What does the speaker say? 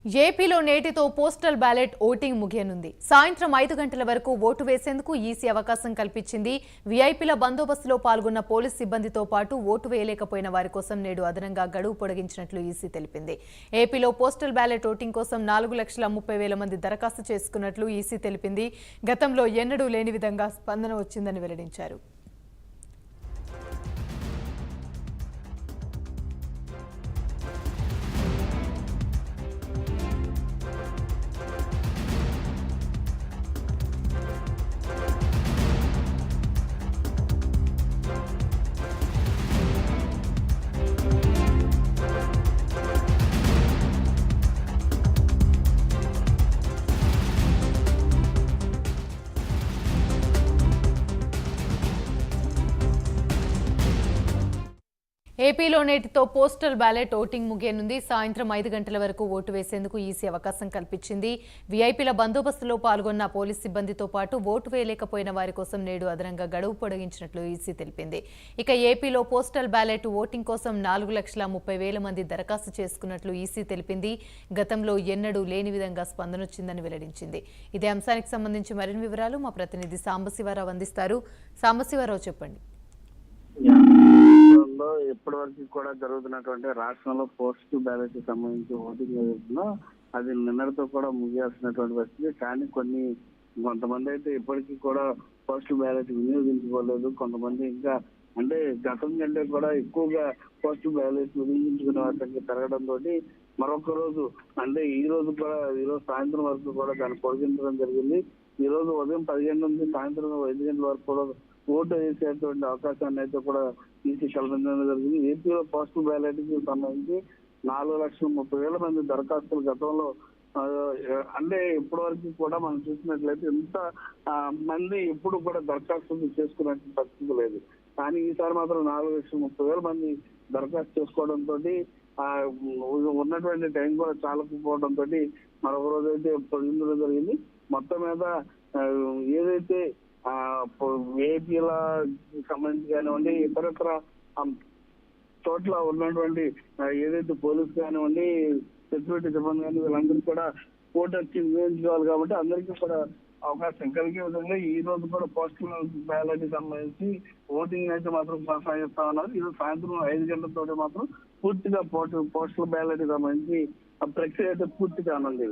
ఏపీలో నేటితో postal ballot voting ముగియనుంది. సాయంత్రం 5 గంటల వరకు ఓటు వేసేందుకు ఈసీ అవకాశం కల్పించింది. వీఐపీల బందోబస్తులో పాల్గొన్న పోలీస్ సిబ్బందితో పాటు ఓటు వేయలేకపోయిన వారి కోసం నేడు అదనంగా గడువు పొడిగించినట్లు ఈసీ తెలిపింది. ఏపీలో పోస్టల్ బ్యాలెట్ ఓటింగ్ కోసం 4,30,000 మంది దరఖాస్తు చేసుకున్నట్లు ఈసీ తెలిపింది. గతంలో ఎన్నడూ లేని విధంగా స్పందన వచ్చిందని వెల్లడించారు. ఏపీలో నేటితో పోస్టల్ బ్యాలెట్ ఓటింగ్ ముగియనుంది. సాయంత్రం 5 గంటల వరకు ఓటు వేసేందుకు ఈసీ అవకాశం కల్పించింది. వీఐపీల బందోబస్తులో పాల్గొన్న పోలీస్ సిబ్బందితో పాటు ఓటు వేయలేకపోయిన వారి కోసం నేడు అదనంగా గడువు పొడిగించినట్లు ఈసీ తెలిపింది. ఇక ఏపీలో పోస్టల్ బ్యాలెట్ ఓటింగ్ కోసం 4,30,000 మంది దరఖాస్తు చేసుకున్నట్లు ఈసీ తెలిపింది. గతంలో ఎన్నడూ లేని విధంగా స్పందనొచ్చిందని వెల్లడించింది. ఇదే అంశానికి సంబంధించి మరిన్ని వివరాలు మా ప్రతినిధి సాంబశివరావు అందిస్తారు. సాంబశివరావు, చెప్పండి. ఇప్పటి వరకు కూడా జరుగుతున్నటువంటి రాష్ట్రంలో పోస్ట్ బ్యాలెట్ కి సంబంధించి ఓటింగ్ ఏదైతుందో అది నిన్నటితో కూడా ముగియాల్సినటువంటి పరిస్థితి. కానీ కొంతమంది అయితే ఇప్పటికీ కూడా పోస్ట్ బ్యాలెట్ వినియోగించుకోలేదు. కొంతమంది ఇంకా అంటే గతం కంటే కూడా ఎక్కువగా పోస్ట్ బ్యాలెట్ వినియోగించుకునే వాటికి పెరగడంతో మరొక రోజు అంటే ఈ రోజు సాయంత్రం వరకు కూడా దాన్ని పొడిగించడం జరిగింది. ఈ రోజు ఉదయం 10 గంటల నుంచి సాయంత్రం 5 గంటల వరకు కూడా ఓటు వేసేటువంటి అవకాశాన్ని అయితే కూడా ఈసీ కల్పించడం జరిగింది. ఏపీలో పోస్టల్ బ్యాలెట్ కి సంబంధించి 4,30,000 మంది దరఖాస్తులు గతంలో అంటే ఇప్పటి వరకు కూడా మనం చూసినట్లయితే ఎంత మంది ఎప్పుడు కూడా దరఖాస్తులు చేసుకునే పరిస్థితి లేదు. కానీ ఈసారి మాత్రం 4,30,000 మంది దరఖాస్తు చేసుకోవడంతో ఉన్నటువంటి టైం కూడా చాలకపోవడంతో మరొక రోజు అయితే పొందడం జరిగింది. మొత్తం మీద ఏదైతే ఏపీల సంబంధించి కానివ్వండి ఇతరత్ర చోట్ల ఉన్నటువంటి ఏదైతే పోలీసు కానివ్వండి సెక్యూరిటీ సిబ్బంది కానీ వీళ్ళందరూ కూడా ఓటు వచ్చి వినియోగించుకోవాలి కాబట్టి అందరికీ కూడా అవకాశం కలిగే విధంగా ఈ రోజు కూడా పోస్టల్ బ్యాలెట్ సంబంధించి ఓటింగ్ అయితే మాత్రం కొనసాగిస్తా ఉన్నారు. ఈరోజు సాయంత్రం 5 గంటలతో మాత్రం పూర్తిగా పోస్టల్ బ్యాలెట్ సంబంధించి ప్రక్రియ అయితే పూర్తి కానుంది.